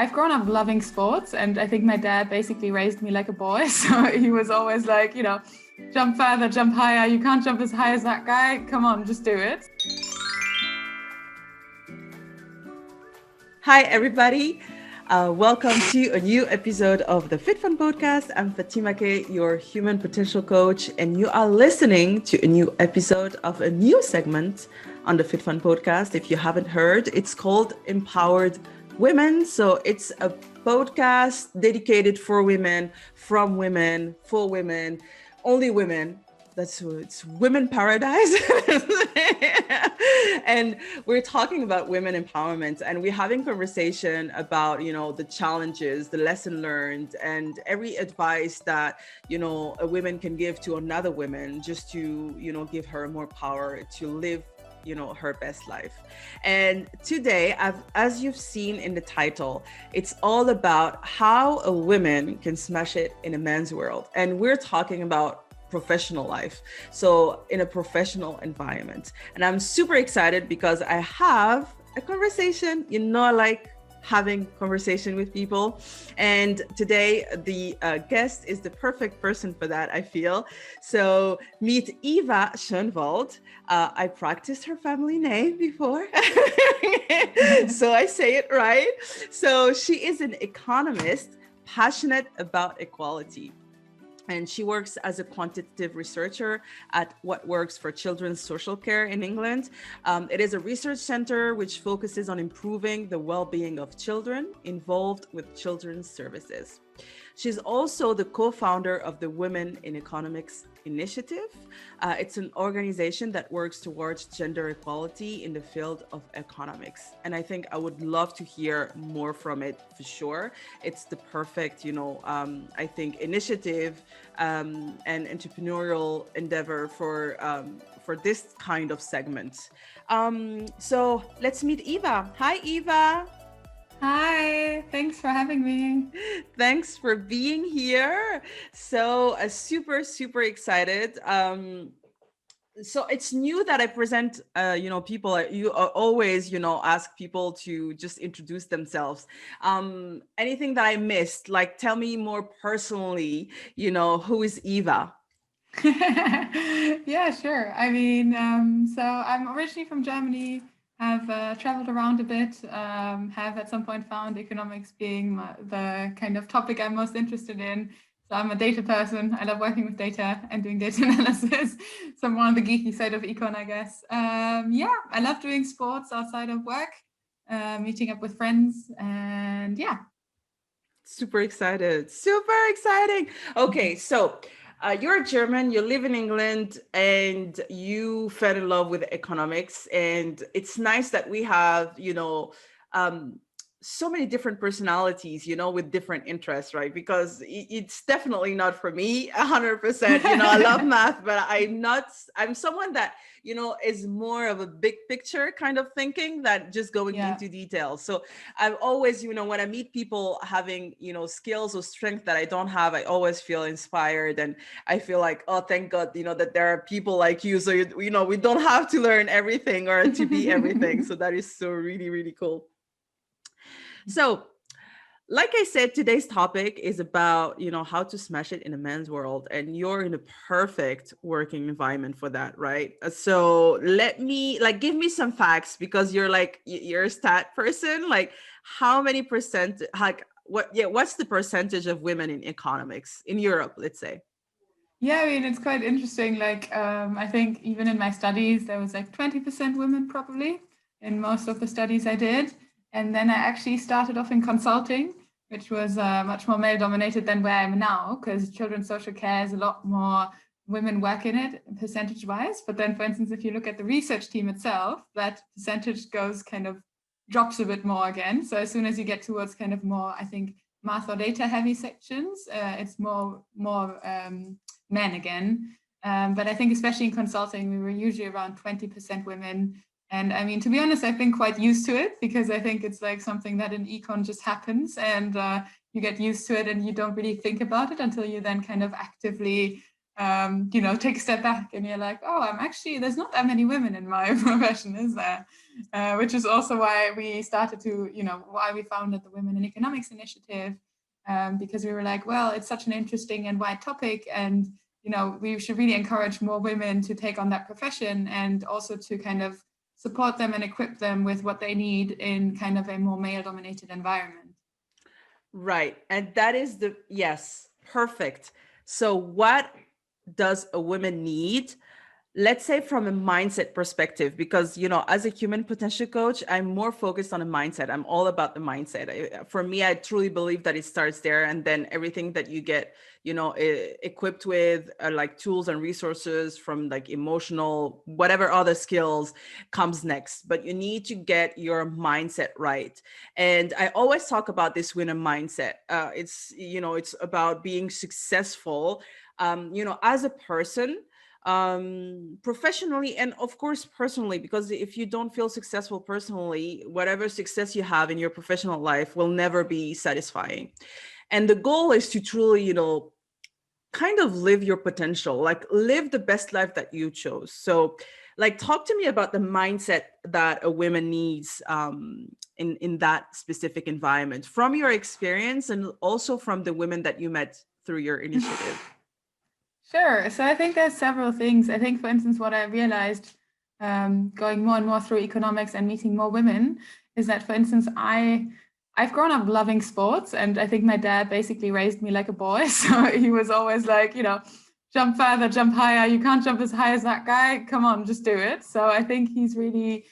I've grown up loving sports, and I think my dad basically raised me like a boy. So he was always like, jump further, jump higher. You can't jump as high as that guy. Come on, just do it. Hi, everybody. Welcome to a new episode of the Fit Fun Podcast. I'm Fatima K, your human potential coach, and you are listening to a new episode of a new segment on the Fit Fun Podcast. If you haven't heard, it's called Empowered Women. So it's a podcast dedicated for women, from women, for women, only women. It's women paradise. And we're talking about women empowerment, and we're having conversation about, the challenges, the lesson learned, and every advice that, a woman can give to another woman just to, give her more power to live her best life. And today, as you've seen in the title, it's all about how a woman can smash it in a man's world. And we're talking about professional life, so in a professional environment. And I'm super excited because I have a conversation. I like having conversation with people, and today the guest is the perfect person for that, I feel. So meet Eva Schönwald. I practiced her family name before so I say it right. So she is an economist passionate about equality, and she works as a quantitative researcher at What Works for Children's Social Care in England. It is a research center which focuses on improving the well-being of children involved with children's services. She's also the co-founder of the Women in Economics Initiative. It's an organization that works towards gender equality in the field of economics. And I think I would love to hear more from it for sure. It's the perfect, I think, initiative and entrepreneurial endeavor for this kind of segment. So let's meet Eva. Hi, Eva. Hi, thanks for having me. Thanks for being here. So super, super excited. So it's new that I present, people. You always, ask people to just introduce themselves. Anything that I missed, like tell me more personally, who is Eva? Yeah, sure. I mean, so I'm originally from Germany. Have traveled around a bit, have at some point found economics being the kind of topic I'm most interested in. So I'm a data person. I love working with data and doing data analysis. So I'm more on the geeky side of econ, I guess. I love doing sports outside of work, meeting up with friends, and yeah. Super excited. Super exciting. Okay, so you're German, you live in England, and you fell in love with economics. And it's nice that we have, so many different personalities, with different interests, right? Because it's definitely not for me 100%. I love math, but I'm someone that, is more of a big picture kind of thinking than just going into details. So I've always, when I meet people having, skills or strength that I don't have, I always feel inspired. And I feel like, oh, thank God, that there are people like you. So, we don't have to learn everything or to be everything. So that is so really, really cool. So, like I said, today's topic is about, how to smash it in a man's world. And you're in a perfect working environment for that, right? So give me some facts, because you're a stat person. Like how many percent, what's the percentage of women in economics in Europe, let's say? Yeah, I mean, it's quite interesting. I think even in my studies, there was like 20% women probably in most of the studies I did. And then I actually started off in consulting, which was much more male dominated than where I am now, because children's social care is a lot more women work in it percentage wise. But then, for instance, if you look at the research team itself, that percentage drops a bit more again. So as soon as you get towards kind of more, I think, math or data heavy sections, it's more men again. But I think especially in consulting, we were usually around 20% women. And I mean, to be honest, I've been quite used to it, because I think it's like something that in econ just happens, and you get used to it and you don't really think about it until you then kind of actively take a step back and you're like, oh, there's not that many women in my profession, is there? Which is also why we started to, why we founded the Women in Economics Initiative, because we were like, well, it's such an interesting and wide topic, and we should really encourage more women to take on that profession, and also to kind of support them and equip them with what they need in kind of a more male-dominated environment. Right. And that is yes, perfect. So what does a woman need? Let's say from a mindset perspective, because, as a human potential coach, I'm more focused on a mindset. I'm all about the mindset. For me, I truly believe that it starts there, and then everything that you get, equipped with like tools and resources from like emotional, whatever other skills comes next. But you need to get your mindset right. And I always talk about this winner mindset. It's about being successful, as a person, professionally, and of course personally, because if you don't feel successful personally, whatever success you have in your professional life will never be satisfying. And the goal is to truly, kind of live your potential, like live the best life that you chose. So like, talk to me about the mindset that a woman needs in that specific environment, from your experience and also from the women that you met through your initiative. Sure. So I think there's several things. I think, for instance, what I realized going more and more through economics and meeting more women is that, for instance, I've grown up loving sports, and I think my dad basically raised me like a boy. So he was always like, jump further, jump higher. You can't jump as high as that guy. Come on, just do it. So I think he's really,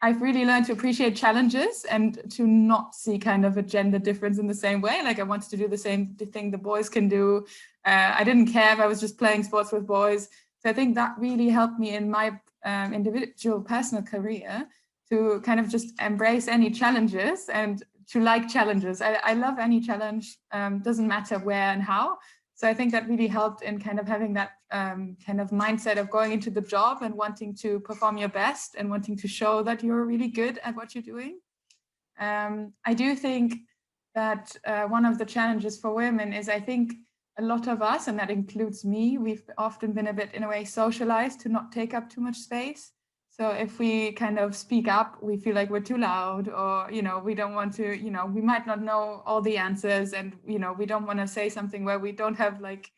I've really learned to appreciate challenges and to not see kind of a gender difference in the same way. Like, I wanted to do the same thing the boys can do. I didn't care if I was just playing sports with boys. So I think that really helped me in my individual personal career to kind of just embrace any challenges and to like challenges. I love any challenge, doesn't matter where and how. So I think that really helped in kind of having that kind of mindset of going into the job and wanting to perform your best and wanting to show that you're really good at what you're doing. I do think that one of the challenges for women is, I think, a lot of us, and that includes me, we've often been a bit, in a way, socialized to not take up too much space. So if we kind of speak up, we feel like we're too loud, or, we don't want to, we might not know all the answers, and, we don't want to say something where we don't have like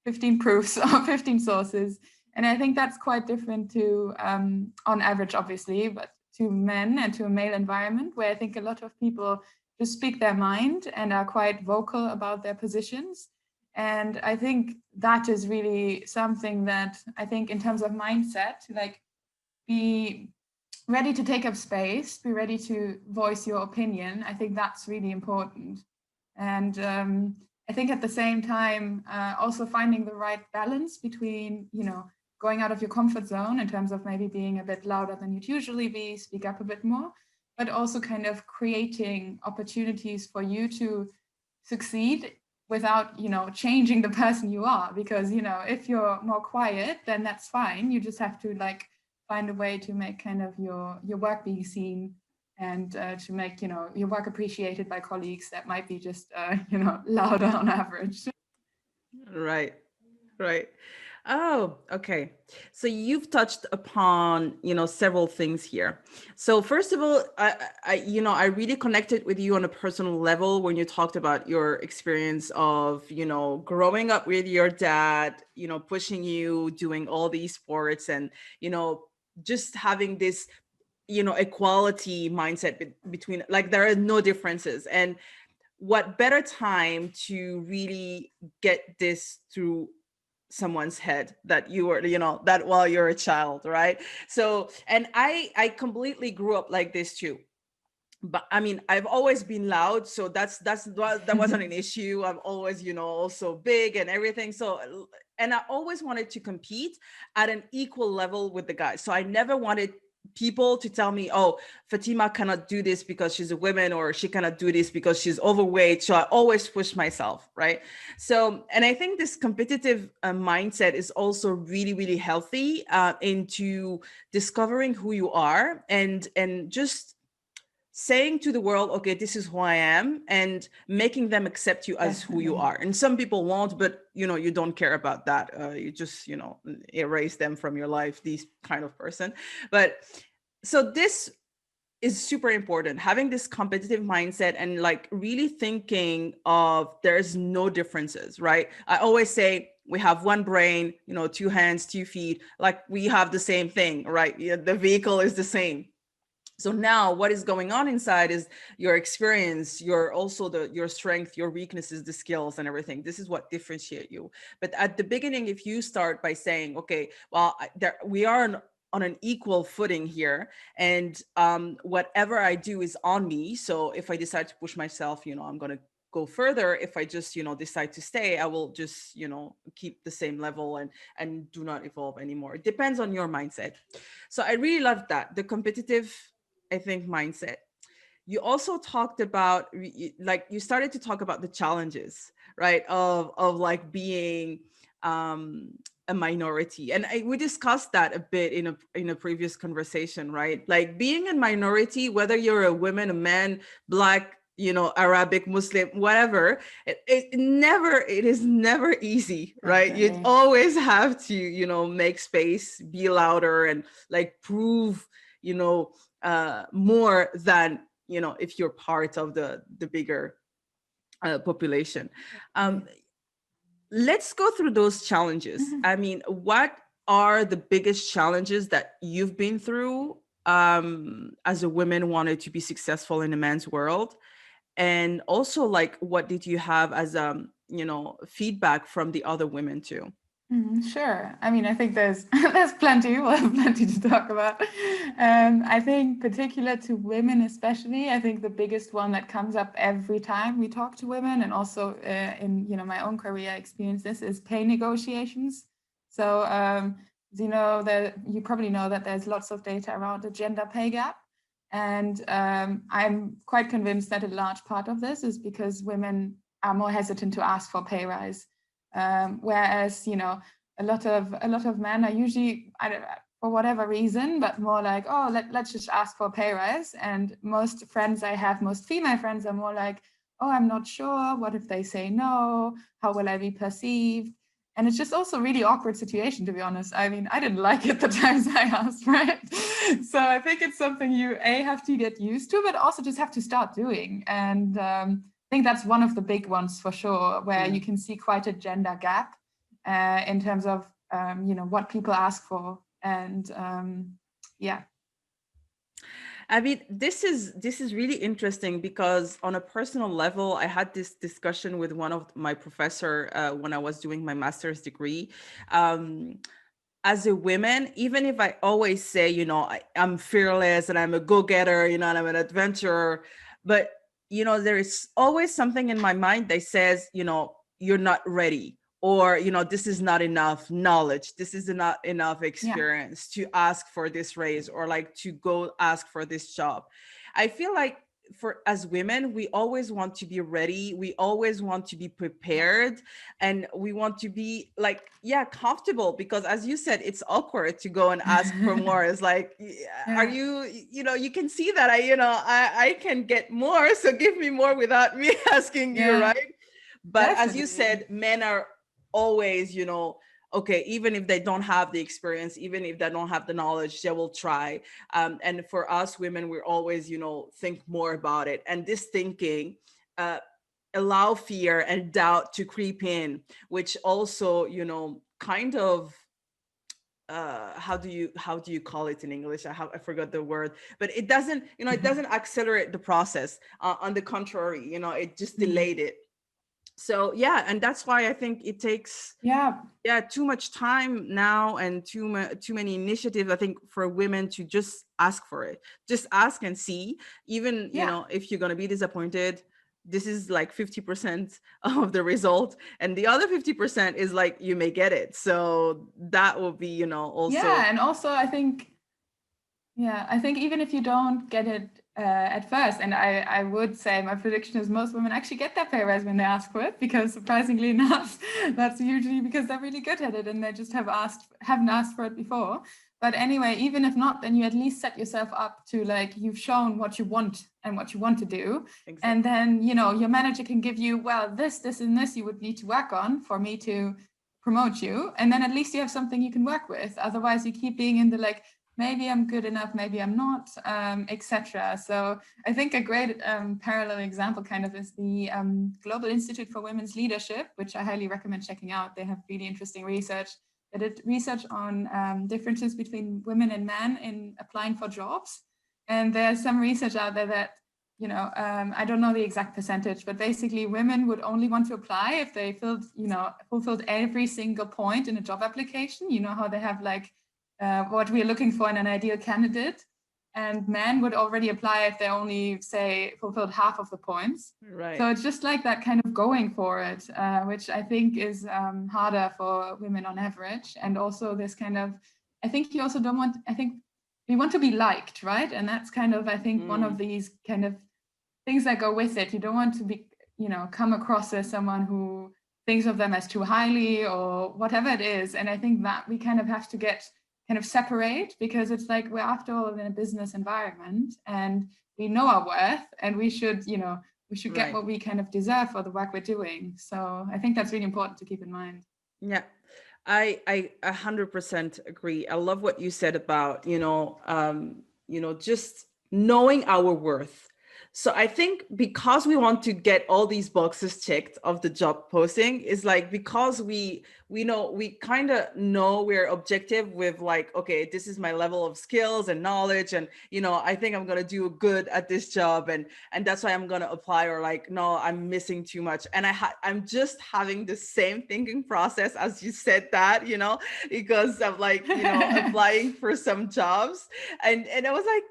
15 proofs or 15 sources. And I think that's quite different to, on average, obviously, but to men and to a male environment, where I think a lot of people just speak their mind and are quite vocal about their positions. And I think that is really something that I think, in terms of mindset, like, be ready to take up space, be ready to voice your opinion. I think that's really important. And I think at the same time, also finding the right balance between, going out of your comfort zone in terms of maybe being a bit louder than you'd usually be, speak up a bit more, but also kind of creating opportunities for you to succeed without, changing the person you are. Because, if you're more quiet, then that's fine. You just have to like find a way to make kind of your work being seen, and to make, your work appreciated by colleagues that might be just, louder on average. Right. Right. Oh, okay. So you've touched upon, several things here. So first of all, I really connected with you on a personal level when you talked about your experience of, growing up with your dad, pushing you, doing all these sports, and, just having this, equality mindset between, like, there are no differences. And what better time to really get this through someone's head that you were, that while you're a child, right? So, and I completely grew up like this too. But I mean, I've always been loud, so that wasn't an issue. I'm always, also big and everything. So, and I always wanted to compete at an equal level with the guys. So I never wanted people to tell me, oh, Fatima cannot do this because she's a woman, or she cannot do this because she's overweight. So I always push myself, right? So, and I think this competitive mindset is also really, really healthy into discovering who you are, and just saying to the world, okay, this is who I am, and making them accept you as who you are. And some people won't, but you don't care about that. You just, erase them from your life, these kind of person. But so this is super important, having this competitive mindset and like really thinking of there's no differences, right? I always say we have one brain, 2 hands, 2 feet, like we have the same thing, right? Yeah, the vehicle is the same. So now what is going on inside is your experience, your strength, your weaknesses, the skills and everything. This is what differentiate you. But at the beginning, if you start by saying, okay, well, we are on an equal footing here, and whatever I do is on me. So if I decide to push myself, I'm going to go further. If I just, decide to stay, I will just, keep the same level and do not evolve anymore. It depends on your mindset. So I really love that, the competitive, I think, mindset. You also talked about, like, you started to talk about the challenges, right? Of like being a minority. And we discussed that a bit in a previous conversation, right? Like being a minority, whether you're a woman, a man, Black, Arabic, Muslim, whatever, it is never easy, right? You always have to, make space, be louder, and like prove, more than, if you're part of the bigger population. Let's go through those challenges. I mean, what are the biggest challenges that you've been through as a woman wanted to be successful in a man's world? And also, like, what did you have as feedback from the other women too? Sure. I mean, I think there's plenty. We'll have plenty to talk about. I think particular to women, especially, I think the biggest one that comes up every time we talk to women, and also in my own career experience, this is pay negotiations. So you probably know that there's lots of data around the gender pay gap, and I'm quite convinced that a large part of this is because women are more hesitant to ask for pay rise. Whereas a lot of men are usually, for whatever reason, but more like, oh, let's just ask for a pay rise. And most friends I have, most female friends, are more like, oh, I'm not sure. What if they say no? How will I be perceived? And it's just also a really awkward situation, to be honest. I mean, I didn't like it the times I asked for it. So I think it's something you have to get used to, but also just have to start doing. And I think that's one of the big ones for sure, where you can see quite a gender gap in terms of what people ask for. And I mean, this is really interesting because on a personal level, I had this discussion with one of my professor when I was doing my master's degree. As a woman, even if I always say, I'm fearless and I'm a go-getter, and I'm an adventurer, but there is always something in my mind that says, you're not ready, or this is not enough knowledge, this is not enough experience to ask for this raise, or like to go ask for this job. I feel like as women, we always want to be ready, we always want to be prepared, and we want to be like, comfortable, because as you said, it's awkward to go and ask for more. It's like, are you you can see that I can get more, so give me more without me asking you, right? But definitely. As you said, men are always, okay, even if they don't have the experience, even if they don't have the knowledge, they will try. And for us women, we're always, think more about it. And this thinking allow fear and doubt to creep in, which also, kind of, how do you call it in English? I forgot the word, but it doesn't, it doesn't accelerate the process. On the contrary, it just delayed it. So and that's why I think it takes too much time now, and too many initiatives, I think, for women to just ask for it. Just ask and see. Even if you're going to be disappointed, this is like 50% of the result, and the other 50% is like you may get it. So that will be also and also I think even if you don't get it at first, and I would say my prediction is most women actually get their pay rise when they ask for it, because surprisingly enough, that's usually because they're really good at it and they just haven't asked for it before. But anyway, even if not, then you at least set yourself up to like, you've shown what you want and what you want to do. Exactly. And then, you know, your manager can give you, well, this, and this you would need to work on for me to promote you. And then at least you have something you can work with. Otherwise you keep being in the like, maybe I'm good enough, maybe I'm not, etc. So I think a great parallel example kind of is the Global Institute for Women's Leadership, which I highly recommend checking out. They have really interesting research. They did research on differences between women and men in applying for jobs. And there's some research out there that, you know, I don't know the exact percentage, but basically women would only want to apply if they fulfilled every single point in a job application. You know how they have like what we're looking for in an ideal candidate. And men would already apply if they only, say, fulfilled half of the points. Right. So it's just like that kind of going for it, which I think is harder for women on average. And also this kind of, I think you also don't want, I think we want to be liked, right? And that's kind of, I think, one of these kind of things that go with it. You don't want to be, you know, come across as someone who thinks of them as too highly or whatever it is. And I think that we kind of have to get kind of separate, because it's like we're after all in a business environment and we know our worth and we should, you know, we should get what we kind of deserve for the work we're doing. So I think that's really important to keep in mind. Yeah, I 100% agree. I love what you said about, just knowing our worth. So I think because we want to get all these boxes checked of the job posting is like, because we kind of know we're objective with like, okay, this is my level of skills and knowledge. And, I think I'm going to do good at this job. And that's why I'm going to apply, or like, no, I'm missing too much. And I'm just having the same thinking process as you said that, because I'm like, applying for some jobs. And I was like,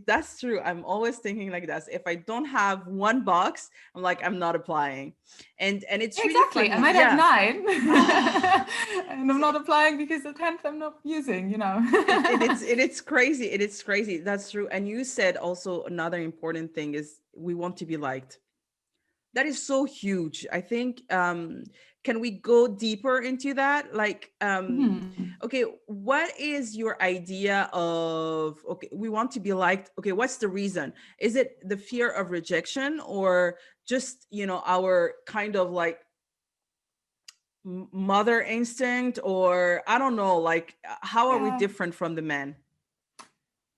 that's true. I'm always thinking like that. If I don't have one box, I'm like, I'm not applying. And it's exactly. Really funny. I might have 9 and I'm not applying because the 10th I'm not using, It's crazy. It is crazy. That's true. And you said also another important thing is we want to be liked. That is so huge. I think, can we go deeper into that? Like, okay, what is your idea of, okay, we want to be liked. Okay, what's the reason? Is it the fear of rejection, or just, our kind of like mother instinct, or I don't know, like, how are we different from the men?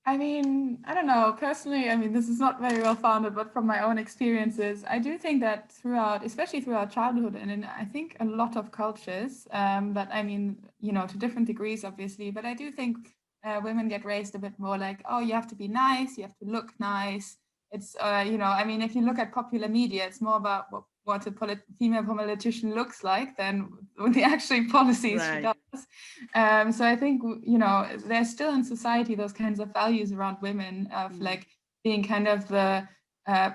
I mean, I don't know. Personally, I mean, this is not very well founded, but from my own experiences, I do think that especially throughout childhood, and in, I think, a lot of cultures, but I mean, to different degrees, obviously, but I do think women get raised a bit more like, oh, you have to be nice, you have to look nice. It's, I mean, if you look at popular media, it's more about what a female politician looks like than the actual policies she does. So I think, there's still in society those kinds of values around women of like being kind of the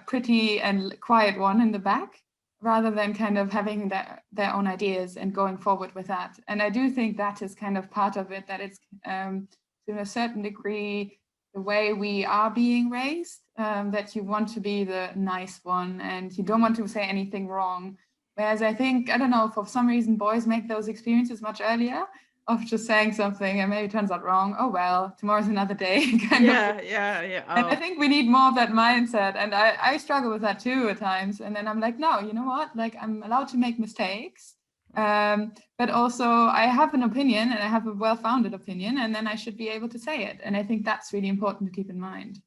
pretty and quiet one in the back, rather than kind of having their own ideas and going forward with that. And I do think that is kind of part of it, that it's to a certain degree the way we are being raised, that you want to be the nice one and you don't want to say anything wrong. Whereas I think, I don't know, for some reason, boys make those experiences much earlier of just saying something and maybe it turns out wrong. Oh, well, tomorrow's another day. Yeah. And I think we need more of that mindset. And I struggle with that too at times. And then I'm like, no, you know what? Like, I'm allowed to make mistakes. But also I have an opinion, and I have a well-founded opinion, and then I should be able to say it. And I think that's really important to keep in mind.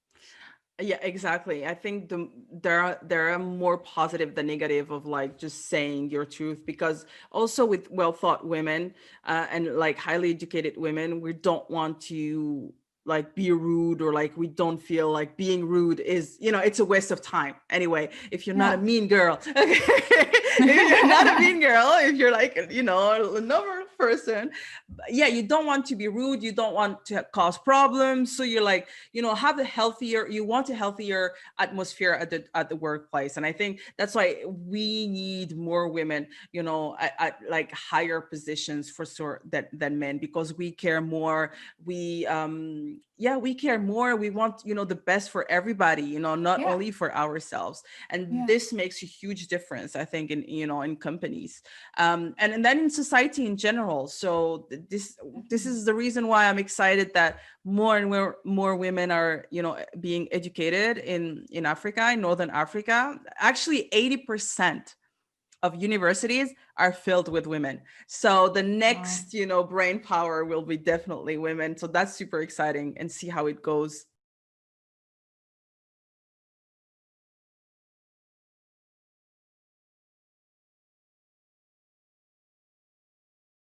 Yeah, exactly. I think there are more positive than negative of like just saying your truth, because also with well-thought women and like highly educated women, we don't want to like be rude, or like we don't feel like being rude is, it's a waste of time anyway. If you're not a mean girl, if you're not a mean girl, if you're like, a normal person, you don't want to be rude, you don't want to cause problems, so you're like, you want a healthier atmosphere at the workplace. And I think that's why we need more women, at like higher positions for sure than men, because we care more. We care more. We want, the best for everybody, not only for ourselves. And this makes a huge difference, I think, in companies. And then in society in general, general. So this is the reason why I'm excited that more and more women are, you know, being educated in Africa, in Northern Africa. Actually, 80% of universities are filled with women. So the next, you know, brain power will be definitely women. So that's super exciting, and see how it goes.